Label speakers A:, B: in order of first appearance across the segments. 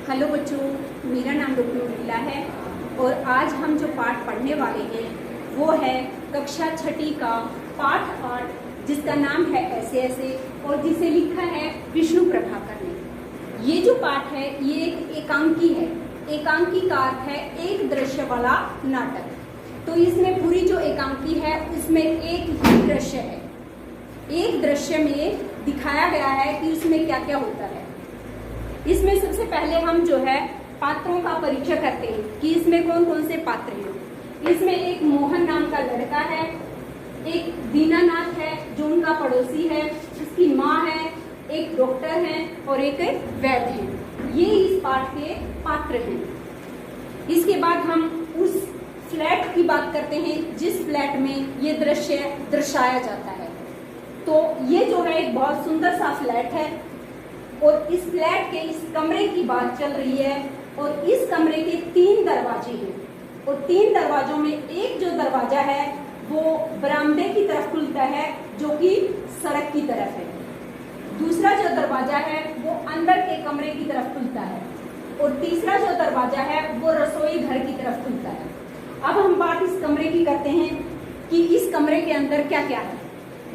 A: Hello बच्चों, मेरा नाम डॉक्टर नीला है और आज हम जो पाठ पढ़ने वाले हैं वो है कक्षा छठी का पाठ 8 जिसका नाम है ऐसे ऐसे और जिसे लिखा है विष्णु प्रभाकर ने। ये जो पाठ है ये एक एकांकी है। एकांकी का अर्थ है एक दृश्य वाला नाटक। तो इसमें पूरी जो एकांकी है उसमें एक ही दृश्य है। एक दृश्य में दिखाया गया है कि उसमें क्या क्या होता है। इसमें सबसे पहले हम जो है पात्रों का परिचय करते हैं कि इसमें कौन कौन से पात्र हैं। इसमें एक मोहन नाम का लड़का है, एक दीनानाथ है जो उनका पड़ोसी है, उसकी माँ है, एक डॉक्टर है और एक वैद्य है। ये इस पाठ के पात्र हैं। इसके बाद हम उस फ्लैट की बात करते हैं जिस फ्लैट में ये दृश्य दर्शाया जाता है। तो ये जो है एक बहुत सुंदर सा फ्लैट है और इस फ्लैट के इस कमरे की बात चल रही है और इस कमरे के 3 दरवाजे हैं और 3 दरवाजों में एक जो दरवाजा है वो बरामदे की तरफ खुलता है जो कि सड़क की तरफ है। दूसरा जो दरवाजा है वो अंदर के कमरे की तरफ खुलता है और तीसरा जो दरवाजा है वो रसोई घर की तरफ खुलता है। अब हम बात इस कमरे की करते हैं कि इस कमरे के अंदर क्या क्या है।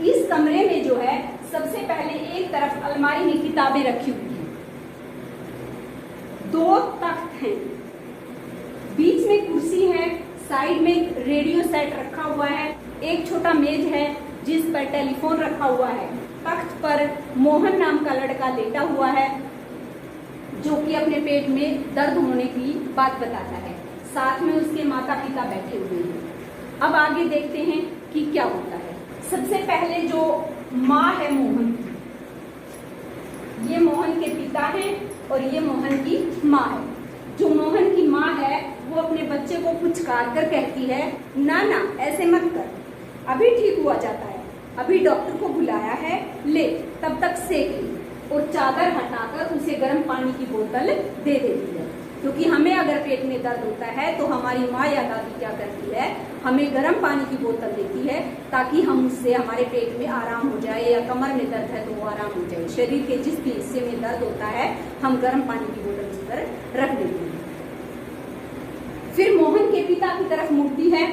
A: इस कमरे में जो है सबसे पहले एक तरफ अलमारी में किताबें रखी हुई हैं, 2 तख्त हैं, बीच में कुर्सी है, साइड में रेडियो सेट रखा हुआ है, एक छोटा मेज है जिस पर टेलीफोन रखा हुआ है। तख्त पर मोहन नाम का लड़का लेटा हुआ है जो कि अपने पेट में दर्द होने की बात बताता है। साथ में उसके माता पिता बैठे हुए हैं। अब आगे देखते हैं कि क्या होता है। सबसे पहले जो माँ है मोहन की, ये मोहन के पिता हैं और ये मोहन की माँ है। जो मोहन की माँ है वो अपने बच्चे को पुचकार कर कहती है, ना ना ऐसे मत कर, अभी ठीक हुआ जाता है, अभी डॉक्टर को बुलाया है, ले तब तक सेक ली। और चादर हटाकर उसे गर्म पानी की बोतल दे देती है क्योंकि हमें अगर पेट में दर्द होता है तो हमारी माँ या दादी क्या करती है, हमें गर्म पानी की बोतल देती है ताकि हम उससे हमारे पेट में आराम हो जाए या कमर में दर्द है तो वो आराम हो जाए। शरीर के जिस भी हिस्से में दर्द होता है हम गर्म पानी की बोतल उस पर रख देते हैं। फिर मोहन के पिता की तरफ मुड़ती है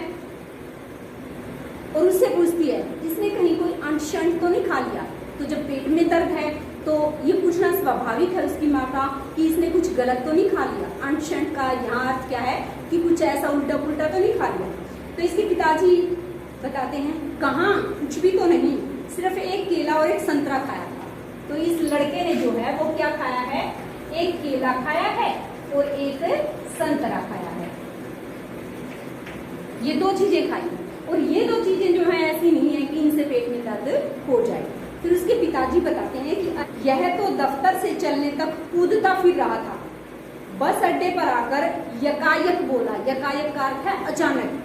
A: और उससे पूछती है, इसने कहीं कोई अंश तो नहीं खा लिया। तो जब पेट में दर्द है तो ये पूछना स्वाभाविक है उसकी माँ का कि इसने कुछ गलत तो नहीं खा लिया। अंशंट का यहाँ अर्थ क्या है कि कुछ ऐसा उल्टा पुल्टा तो नहीं खा लिया। तो इसके पिताजी बताते हैं, कहाँ, कुछ भी तो नहीं, सिर्फ एक केला और एक संतरा खाया था। तो इस लड़के ने जो है वो क्या खाया है, एक केला खाया है और एक संतरा खाया है। ये 2 चीजें खाई और ये 2 चीजें जो है ऐसी नहीं है कि इनसे पेट में दर्द हो जाए। फिर उसके पिताजी बताते हैं कि यह तो दफ्तर से चलने तक कूदता फिर रहा था, बस अड्डे पर आकर यकायक बोला, यकायक का अर्थ है अचानक,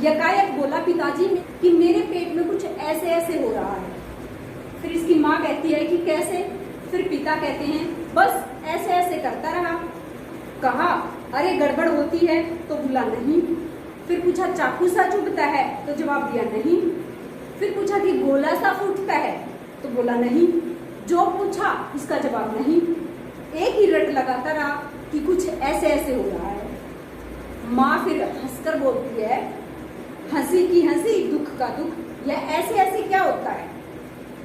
A: यकायक बोला पिताजी कि मेरे पेट में कुछ ऐसे ऐसे हो रहा है। फिर इसकी माँ कहती है कि कैसे। फिर पिता कहते हैं बस ऐसे ऐसे करता रहा। कहा अरे गड़बड़ होती है तो बोला नहीं। फिर पूछा चाकू सा चुभता है तो जवाब दिया नहीं। फिर पूछा कि गोला सा फूटता है तो बोला नहीं। जो पूछा उसका जवाब नहीं। एक ही रट लगाता रहा कि कुछ ऐसे ऐसे हो रहा है। माँ फिर हंसकर बोलती है, हंसी की हंसी दुख का दुख, यह ऐसे ऐसे क्या होता है,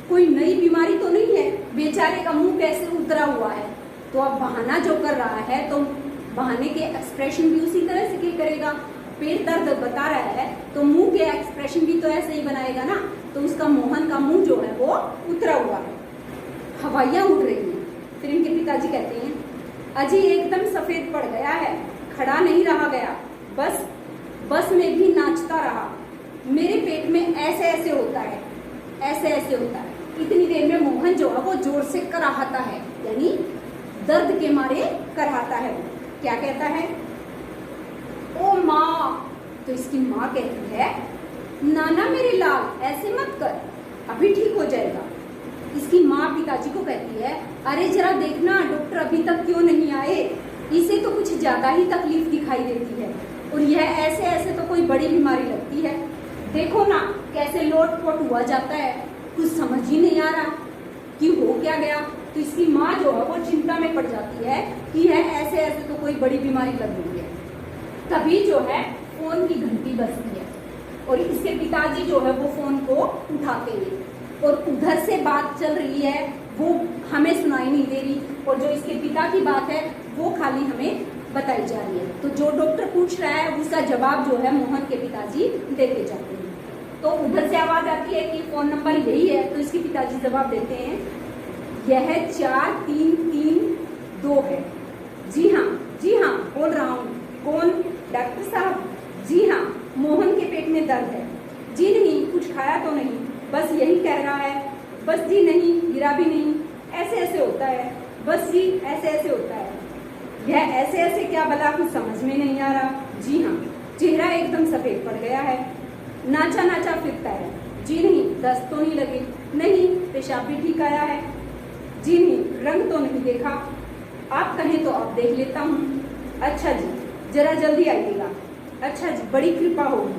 A: कोई नई बीमारी तो नहीं है, बेचारे का मुंह कैसे उतरा हुआ है। तो अब बहाना जो कर रहा है तो बहाने के एक्सप्रेशन भी उसी तरह से क्या करेगा। पेट दर्द बता रहा है तो मुंह के एक्सप्रेशन भी तो ऐसे ही बनाएगा ना। तो उसका मोहन का मुंह जो है वो उतरा हुआ है, हवाइयाँ उड़ रही हैं। फिर इनके पिताजी कहते हैं, अजी एकदम सफेद पड़ गया है, खड़ा नहीं रहा गया, बस में भी नाचता रहा, मेरे पेट में ऐसे ऐसे होता है, ऐसे ऐसे होता है। इतनी देर में मोहन जो है वो जोर से कराहता है, यानी दर्द के मारे कराहता है। वो क्या कहता है, ओ माँ। तो इसकी माँ कहती है, नाना मेरे लाल ऐसे मत कर, अभी ठीक हो जाएगा। इसकी माँ पिताजी को कहती है, अरे जरा देखना डॉक्टर अभी तक क्यों नहीं आए, इसे तो कुछ ज्यादा ही तकलीफ दिखाई देती है और यह ऐसे ऐसे तो कोई बड़ी बीमारी लगती है। देखो ना कैसे लोट पोट हुआ जाता है, कुछ समझ ही नहीं आ रहा कि हो क्या गया। तो इसकी माँ जो है वो चिंता में पड़ जाती है कि है ऐसे ऐसे तो कोई बड़ी बीमारी लग गई है। तभी जो है फोन की घंटी बजती है और इसके पिताजी जो है वो फोन को उठाते हैं और उधर से बात चल रही है वो हमें सुनाई नहीं दे रही और जो इसके पिता की बात है वो खाली हमें बताई जा रही है। तो जो डॉक्टर पूछ रहा है उसका जवाब जो है मोहन के पिताजी देते जाते हैं। तो उधर से आवाज आती है कि फोन नंबर यही है। तो इसके पिताजी जवाब देते हैं यह 4332 है। जी हाँ बोल रहा हूँ। कौन? डॉक्टर साहब। जी हाँ, मोहन के पेट में दर्द है। जी नहीं, कुछ खाया तो नहीं, बस यही कह रहा है। बस जी नहीं, गिरा भी नहीं, ऐसे ऐसे होता है। बस जी ऐसे ऐसे होता है। यह ऐसे ऐसे क्या भला, कुछ समझ में नहीं आ रहा। जी हाँ, चेहरा एकदम सफेद पड़ गया है, नाचा नाचा फिरता है। जी नहीं, दस्त तो नहीं लगे। नहीं, पेशाब भी ठीक आया है। जी नहीं, रंग तो नहीं देखा। आप कहें तो आप देख लेता हूँ। अच्छा जी, जरा जल्दी आइएगा। अच्छा जी, बड़ी कृपा होगी।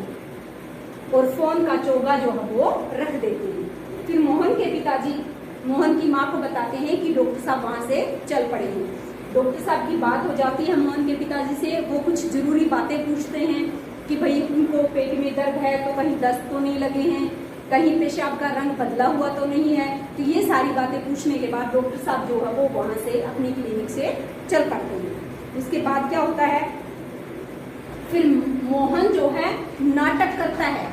A: और फोन का चोगा जो है वो रख देते हैं। फिर मोहन के पिताजी मोहन की माँ को बताते हैं कि डॉक्टर साहब वहां से चल पड़े हैं। डॉक्टर साहब की बात हो जाती है मोहन के पिताजी से। वो कुछ जरूरी बातें पूछते हैं कि भाई उनको पेट में दर्द है तो कहीं दस्त तो नहीं लगे हैं, कहीं पेशाब का रंग बदला हुआ तो नहीं है। तो ये सारी बातें पूछने के बाद डॉक्टर साहब जो है वो वहां से अपनी क्लिनिक से चल पड़ते हैं। उसके बाद क्या होता है, फिर मोहन जो है नाटक करता है।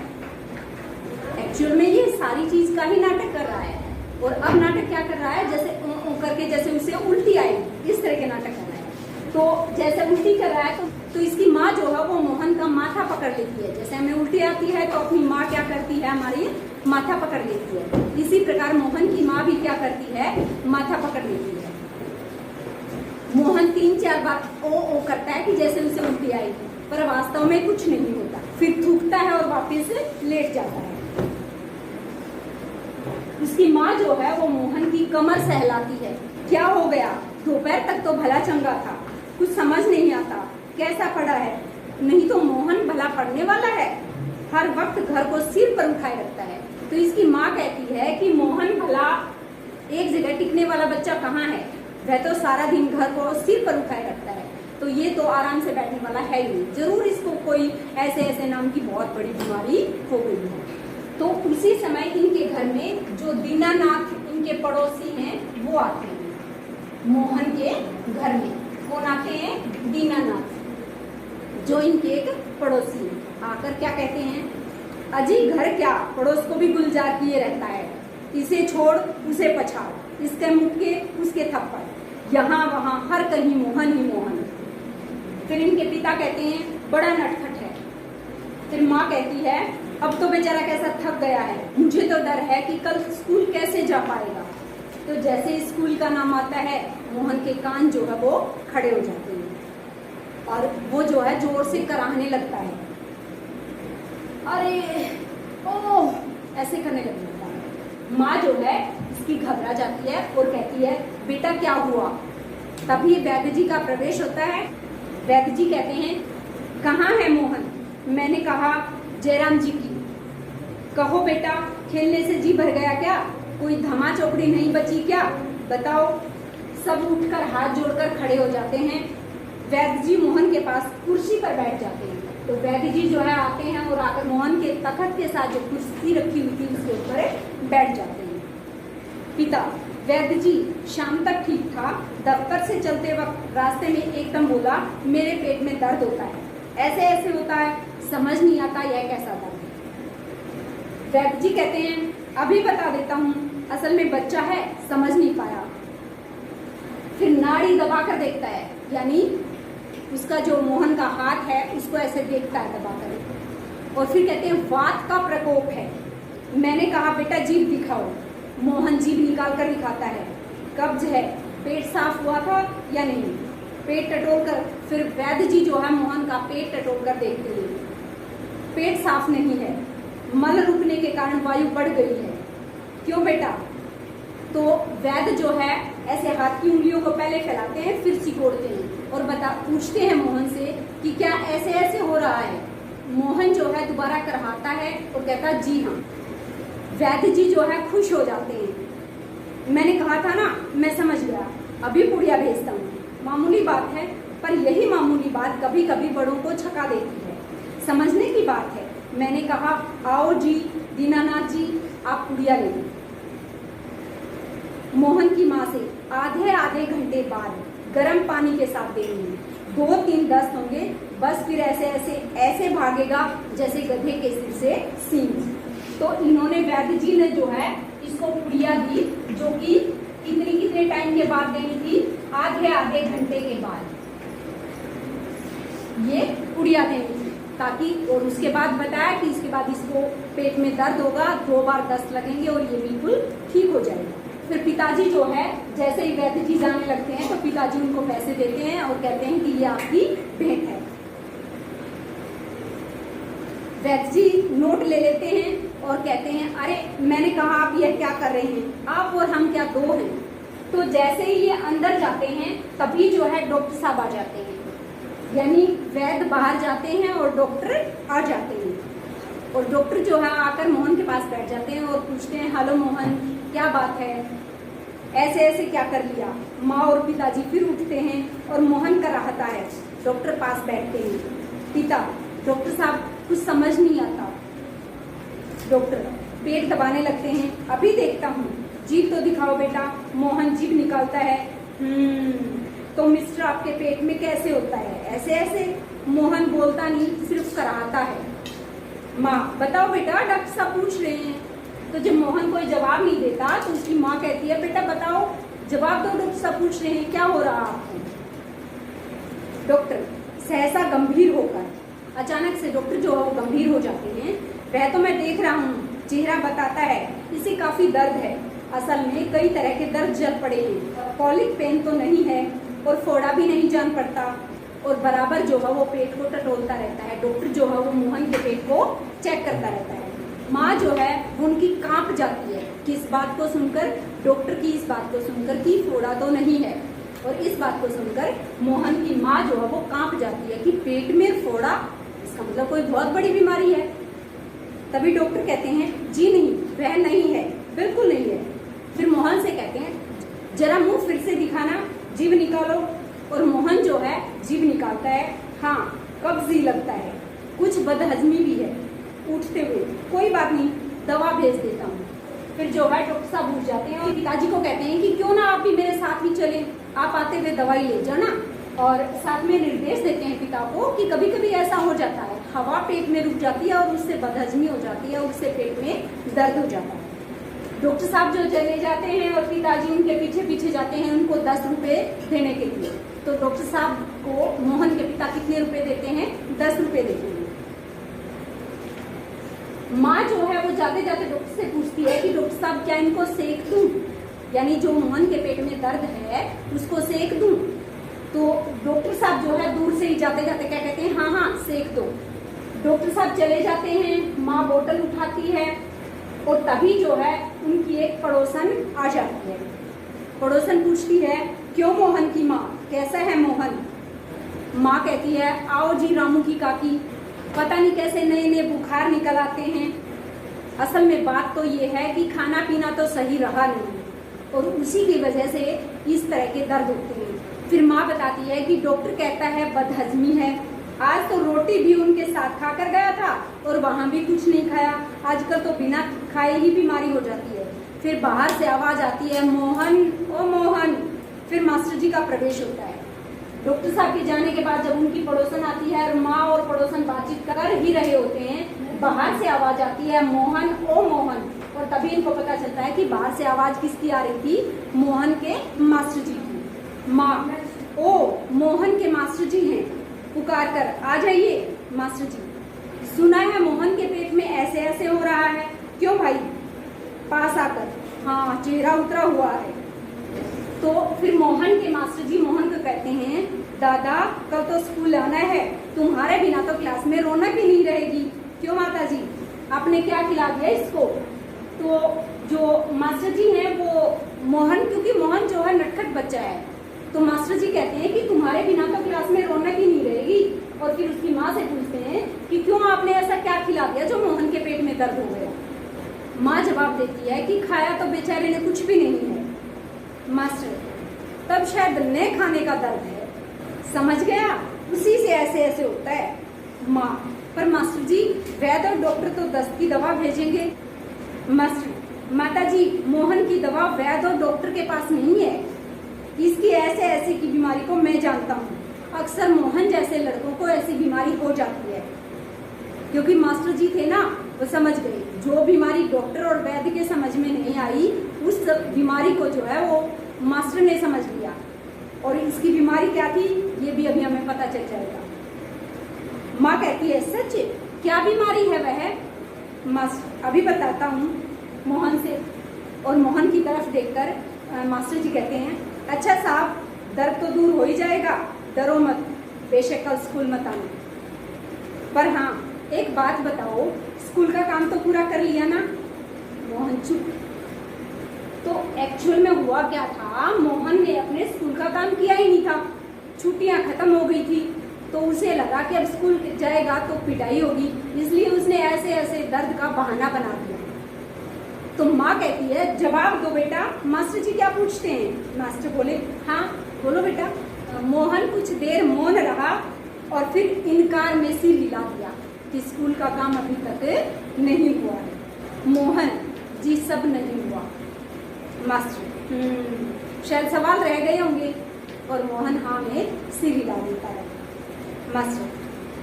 A: एक्चुअल में ये सारी चीज का ही नाटक कर रहा है और अब नाटक क्या कर रहा है, जैसे करके जैसे उसे उल्टी आई, इस तरह के नाटक कर रहा है। तो जैसे उल्टी कर रहा है तो इसकी माँ जो है वो मोहन का माथा पकड़ लेती है। जैसे हमें उल्टी आती है तो अपनी माँ क्या करती है, हमारी माथा पकड़ लेती है। इसी प्रकार मोहन की माँ भी क्या करती है, माथा पकड़ लेती है। मोहन 3-4 बार ओ करता है कि जैसे उसे उल्टी आएगी, पर वास्तव में कुछ नहीं होता। फिर थूकता है और वापस लेट जाता है। उसकी माँ जो है वो मोहन की कमर सहलाती है। क्या हो गया, दोपहर तक तो भला चंगा था, कुछ समझ नहीं आता, कैसा पड़ा है? नहीं तो मोहन भला पढ़ने वाला है, हर वक्त घर को सिर पर उठाए रखता है। तो इसकी माँ कहती है कि मोहन भला एक जगह टिकने वाला बच्चा कहाँ है, वह तो सारा दिन घर को सिर पर उठाए रखता है, तो ये तो आराम से बैठने वाला है ही नहीं, जरूर इसको कोई ऐसे ऐसे नाम की बहुत बड़ी बीमारी हो गई है। तो उसी समय इनके घर में जो दीनानाथ इनके पड़ोसी हैं वो आते हैं मोहन के घर में। कौन आते हैं? दीनानाथ, जो इनके एक पड़ोसी हैं। आकर क्या कहते हैं, अजी घर क्या, पड़ोस को भी गुलजार किए रहता है, इसे छोड़ उसे पछाड़, इसके मुक्के उसके थप्पड़, यहाँ वहाँ हर कहीं मोहन ही मोहन। फिर इनके पिता कहते हैं बड़ा नटखट है। फिर माँ कहती है अब तो बेचारा कैसा थक गया है, मुझे तो डर है कि कल स्कूल कैसे जा पाएगा। तो जैसे स्कूल का नाम आता है मोहन के कान जो है वो खड़े हो जाते हैं और वो जो है जोर से कराहने लगता है, अरे ओह ऐसे करने लग जाता है। माँ जो है इसकी घबरा जाती है और कहती है बेटा क्या हुआ। तभी वैद्य जी का प्रवेश होता है। वैद्य जी कहते हैं कहाँ है मोहन। मैंने कहा जयराम जी की। कहो बेटा, खेलने से जी भर गया क्या, कोई धमा चौकड़ी नहीं बची क्या, बताओ। सब उठकर हाथ जोड़कर खड़े हो जाते हैं। वैद्य जी मोहन के पास कुर्सी पर बैठ जाते हैं। तो वैद्य जी जो है आते हैं और आकर मोहन के तखत के साथ जो कुर्सी रखी हुई थी उसके ऊपर बैठ जाते हैं। पिता, वैद्य जी शाम तक ठीक था, दफ्तर से चलते वक्त रास्ते में एकदम बोला मेरे पेट में दर्द होता है, ऐसे ऐसे होता है, समझ नहीं आता यह कैसा दर्द है। वैद्य जी कहते हैं अभी बता देता हूँ, असल में बच्चा है समझ नहीं पाया। फिर नाड़ी दबाकर देखता है, यानी उसका जो मोहन का हाथ है उसको ऐसे देखता है दबाकर, और फिर कहते हैं वात का प्रकोप है। मैंने कहा बेटा जीभ दिखाओ। मोहन जीभ निकाल कर दिखाता है। कब्ज है, पेट साफ हुआ था या नहीं, पेट टटोल कर। फिर वैद्य जी जो है मोहन का पेट टटोल कर देखते हैं, पेट साफ नहीं है, मल रुकने के कारण वायु बढ़ गई है। क्यों बेटा? तो वैद्य जो है ऐसे हाथ की उंगलियों को पहले फैलाते हैं फिर सिकोड़ते हैं और पूछते हैं मोहन से कि क्या ऐसे ऐसे हो रहा है। मोहन जो है दोबारा करहाता है और कहता जी हाँ। वैद्य जी जो है खुश हो जाते हैं। मैंने कहा था ना, मैं समझ गया, अभी पुड़िया भेजता हूँ। मामूली बात है, पर यही मामूली बात कभी कभी बड़ों को छका देती है। समझने की बात है। मैंने कहा, आओ जी दीनानाथ जी, आप पुड़िया ले लो। मोहन की माँ से आधे आधे घंटे बाद गर्म पानी के साथ देंगे। 2-3 दस्त होंगे, बस फिर ऐसे ऐसे ऐसे भागेगा जैसे गधे के सिर से सींग। तो इन्होंने वैद्य जी ने जो है इसको पुड़िया दी, जो कि कितने टाइम के बाद देनी थी, आधे आधे घंटे के बाद ये पुड़िया देनी थी, ताकि, और उसके बाद बताया कि इसके बाद इसको पेट में दर्द होगा, 2 बार दस्त लगेंगे और ये बिल्कुल ठीक हो जाएगा। फिर पिताजी जो है, जैसे ही वैद्य जी जाने लगते हैं तो पिताजी उनको पैसे देते हैं और कहते हैं कि ये आपकी भेंट है। वैद्य जी नोट ले लेते हैं और कहते हैं, अरे मैंने कहा आप ये क्या कर रहे हैं, आप और हम क्या 2 हैं। तो जैसे ही ये अंदर जाते हैं तभी जो है डॉक्टर साहब आ जाते हैं, यानी वैद्य बाहर जाते हैं और डॉक्टर आ जाते हैं। और डॉक्टर जो है आकर मोहन के पास बैठ जाते हैं और पूछते हैं, हेलो मोहन, क्या बात है, ऐसे ऐसे क्या कर लिया। माँ और पिताजी फिर उठते हैं और मोहन कराहता है, डॉक्टर पास बैठते हैं। पिता, डॉक्टर साहब कुछ समझ नहीं आता। डॉक्टर पेट दबाने लगते हैं, अभी देखता हूँ, जीभ तो दिखाओ बेटा। मोहन जीभ निकालता है, तो मिस्टर आपके पेट में कैसे होता है, ऐसे ऐसे। मोहन बोलता नहीं, सिर्फ कराहता है। माँ, बताओ बेटा, डॉक्टर साहब पूछ रहे हैं। तो जब मोहन कोई जवाब नहीं देता तो उसकी माँ कहती है, बेटा बताओ, जवाब दो, डॉक्टर साहब पूछ रहे हैं, क्या हो रहा आपको। डॉक्टर सहसा गंभीर होकर, अचानक से डॉक्टर जो है वो गंभीर हो जाते हैं। वह तो मैं देख रहा हूँ, चेहरा बताता है इसे काफी दर्द है। असल में कई तरह के दर्द जल पड़े हैं, कॉलिक पेन तो नहीं है और फोड़ा भी नहीं जान पड़ता, और बराबर जो है वो पेट को टटोलता रहता है। डॉक्टर जो है वो मोहन के पेट को चेक करता रहता है। माँ जो है उनकी कांप जाती है, किस बात को सुनकर, डॉक्टर की इस बात को सुनकर कि फोड़ा तो नहीं है, और इस बात को सुनकर मोहन की माँ जो है वो कांप जाती है कि पेट में फोड़ा, इसका मतलब कोई बहुत बड़ी बीमारी है। तभी डॉक्टर कहते हैं, जी नहीं, वह नहीं है, बिल्कुल नहीं है। फिर मोहन से कहते हैं, जरा मुंह फिर से दिखाना, जीभ निकालो। और मोहन जो है जीभ निकालता है, हाँ कब्ज ही लगता है, कुछ बदहजमी भी है। उठते हुए, कोई बात नहीं, दवा भेज देता हूँ। फिर जो है डॉक्टर साहब उठ जाते हैं और पिताजी को कहते हैं कि क्यों ना आप भी मेरे साथ ही चलें, आप आते हुए दवाई ले जाना। और साथ में निर्देश देते हैं पिता को कि कभी कभी ऐसा हो जाता है, हवा पेट में रुक जाती है और उससे बदहजमी हो जाती है और उससे पेट में दर्द हो जाता है। डॉक्टर साहब जो चले जाते हैं और पिताजी उनके पीछे पीछे जाते हैं उनको 10 रुपए देने के लिए। तो डॉक्टर साहब को मोहन के पिता कितने रुपए देते हैं, 10 रुपए देते हैं। माँ जो है वो जाते जाते डॉक्टर से पूछती है कि डॉक्टर साहब क्या इनको सेक दूं, यानी जो मोहन के पेट में दर्द है उसको सेक दूं। तो डॉक्टर साहब जो है दूर से ही जाते जाते क्या कहते हैं, हाँ हाँ सेक दो। डॉक्टर साहब चले जाते हैं, माँ बोतल उठाती है और तभी जो है उनकी एक पड़ोसन आ जाती है। पड़ोसन पूछती है, क्यों मोहन की माँ, कैसा है मोहन। माँ कहती है, आओ जी रामू की काकी, पता नहीं कैसे नए नए बुखार निकल आते हैं। असल में बात तो ये है कि खाना पीना तो सही रहा नहीं और उसी की वजह से इस तरह के दर्द होते हैं। फिर माँ बताती है कि डॉक्टर कहता है बदहजमी है, आज तो रोटी भी उनके साथ खाकर गया था और वहाँ भी कुछ नहीं खाया, आजकल तो बिना खाए ही बीमारी हो जाती है। फिर बाहर से आवाज आती है, मोहन ओ मोहन। फिर मास्टर जी का प्रवेश होता है। डॉक्टर साहब के जाने के बाद जब उनकी पड़ोसन आती है और माँ और पड़ोसन बातचीत कर ही रहे होते हैं, बाहर से आवाज आती है, मोहन ओ मोहन। और तभी इनको पता चलता है कि बाहर से आवाज किसकी आ रही थी, मोहन के मास्टर जी की। माँ, ओ मोहन के मास्टर जी हैं, पुकार कर आ जाइए मास्टर जी, सुना है मोहन के पेट में ऐसे ऐसे हो रहा है। क्यों भाई, पास आकर, हाँ चेहरा उतरा हुआ है। तो फिर मोहन के मास्टर जी मोहन को कहते हैं, दादा कल तो स्कूल आना है, तुम्हारे बिना तो क्लास में रौनक ही नहीं रहेगी। क्यों माता जी, आपने क्या खिला दिया इसको। तो जो मास्टर जी हैं वो मोहन, क्योंकि मोहन जो है नटखट बच्चा है, तो मास्टर जी कहते हैं कि तुम्हारे बिना तो क्लास में रौनक ही नहीं रहेगी। और फिर उसकी माँ से पूछते हैं कि क्यों आपने ऐसा क्या खिला दिया जो मोहन के पेट में दर्द हो गया। माँ जवाब देती है कि खाया तो बेचारे ने कुछ भी नहीं है, मास्टर, तब शायद न खाने का दर्द है। समझ गया, उसी से ऐसे ऐसे होता है। माँ, पर मास्टर जी वैद्य और डॉक्टर तो दस्त की दवा भेजेंगे। मास्टर, माता जी मोहन की दवा वैद्य और डॉक्टर के पास नहीं है। इसकी ऐसे ऐसे की बीमारी को मैं जानता हूँ। अक्सर मोहन जैसे लड़कों को ऐसी बीमारी हो जाती है। क्योंकि मास्टर जी थे ना, वो समझ गए। जो बीमारी डॉक्टर और वैद्य के समझ में नहीं आई, उस बीमारी को जो है वो मास्टर ने समझ लिया। और इसकी बीमारी क्या थी ये भी अभी हमें पता चल जाएगा। माँ कहती है, सच? क्या बीमारी है वह? मास्टर, अभी बताता हूँ मोहन से। और मोहन की तरफ देखकर मास्टर जी कहते हैं, अच्छा साहब, दर्द तो दूर हो ही जाएगा, डरो मत, बेशक कल स्कूल मत आना। पर हाँ, एक बात बताओ, स्कूल का काम तो पूरा कर लिया ना? मोहन चुप। तो एक्चुअल में हुआ क्या था, मोहन ने अपने स्कूल का काम किया ही नहीं था। छुट्टियां खत्म हो गई थी, तो उसे लगा कि अब स्कूल जाएगा तो पिटाई होगी, इसलिए उसने ऐसे ऐसे दर्द का बहाना बना दिया। तो माँ कहती है, जवाब दो बेटा, मास्टर जी क्या पूछते हैं? मास्टर बोले, हाँ बोलो बेटा। मोहन कुछ देर मौन रहा और फिर इनकार में सिर हिला दिया कि स्कूल का काम अभी तक नहीं हुआ है। मोहन, जी सब नहीं हुआ। मास्टर, शायद सवाल रह गए होंगे। और मोहन हाँ में सिर हिला देता है। मास्टर,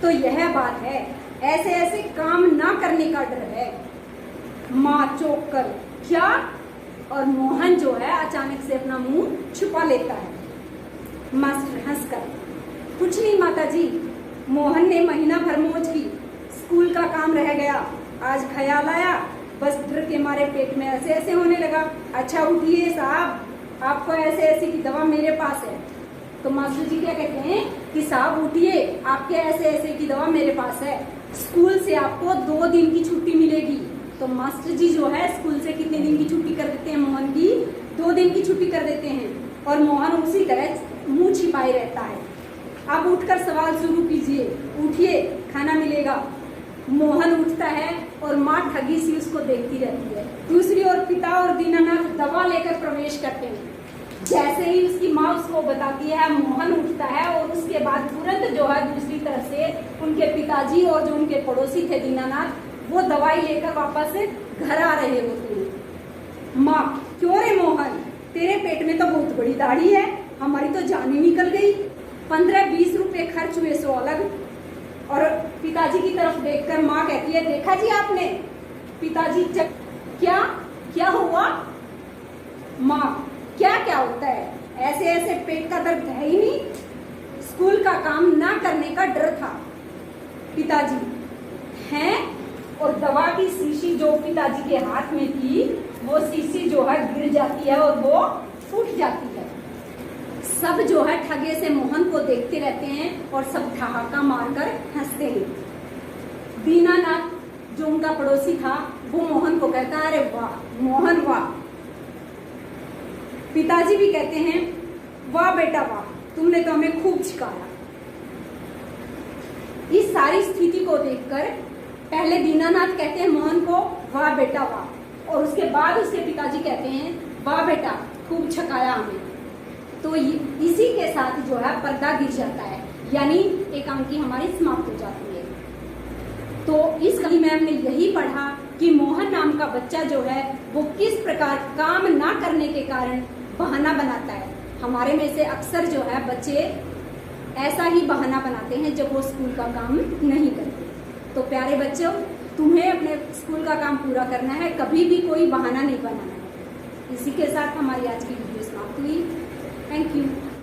A: तो यह बात है, ऐसे ऐसे काम ना करने का डर है। माँ चौंक कर, क्या? और मोहन जो है अचानक से अपना मुंह छुपा लेता है। मास्टर हंसकर, कुछ नहीं माता जी, मोहन ने महीना भर मौज की, स्कूल का काम रह गया, आज ख्याल आया, बस डर के मारे पेट में ऐसे ऐसे होने लगा। अच्छा उठिए साहब, आपको ऐसे ऐसे की दवा मेरे पास है। तो मास्टर जी क्या कहते हैं कि साहब उठिए, आपके ऐसे ऐसे की दवा मेरे पास है, स्कूल से आपको 2 दिन की छुट्टी मिलेगी। तो मास्टर जी जो है स्कूल से कितने दिन की छुट्टी कर देते हैं? मोहन की 2 दिन की छुट्टी कर देते हैं। और मोहन उसी तरह मुंह छिपाए रहता है। अब उठकर सवाल शुरू कीजिए, उठिए, खाना मिलेगा। मोहन उठता है और माँ ठगी सी उसको देखती रहती है। दूसरी ओर पिता और दीनानाथ दवा लेकर प्रवेश करते हैं। जैसे ही उसकी माँ उसको बताती है, मोहन उठता है और उसके बाद तुरंत जो है दूसरी तरफ से उनके पिताजी और जो उनके पड़ोसी थे दीनानाथ, वो दवाई लेकर वापस घर आ रहे होते हैं। माँ, क्यों रे मोहन, तेरे पेट में तो बहुत बड़ी दाढ़ी है, हमारी तो जान ही निकल गई। 15-20 रुपए खर्च हुए सो अलग। और पिताजी की तरफ देखकर माँ कहती है, देखा जी आपने? पिताजी क्या क्या हुआ? माँ, क्या क्या होता है? ऐसे ऐसे पेट का दर्द है ही नहीं, स्कूल का काम ना करने का डर था। पिताजी, हैं? और दवा की शीशी जो पिताजी के हाथ में थी, वो शीशी जो है गिर जाती है और वो फूट जाती है। सब जो है ठगे से मोहन को देखते रहते हैं और सब ठहाका मारकर हंसते हैं। दीनानाथ जो उनका पड़ोसी था, वो मोहन को कहता है, अरे वाह मोहन वाह। पिताजी भी कहते हैं, वाह बेटा वाह, तुमने तो हमें खूब सिखाया। इस सारी स्थिति को देखकर पहले दीनानाथ कहते हैं मोहन को, वाह बेटा वाह, और उसके बाद उसके पिताजी कहते हैं, वाह बेटा खूब छकाया हमें। तो इसी के साथ जो है पर्दा गिर जाता है, यानी एकांकी हमारी समाप्त हो जाती है। तो इस कहानी में हमने यही पढ़ा कि मोहन नाम का बच्चा जो है वो किस प्रकार काम ना करने के कारण बहाना बनाता है। हमारे में से अक्सर जो है बच्चे ऐसा ही बहाना बनाते हैं जब वो स्कूल का काम नहीं करते। तो प्यारे बच्चों, तुम्हें अपने स्कूल का काम पूरा करना है, कभी भी कोई बहाना नहीं बनाना है। इसी के साथ हमारी आज की वीडियो समाप्त हुई। Thank you.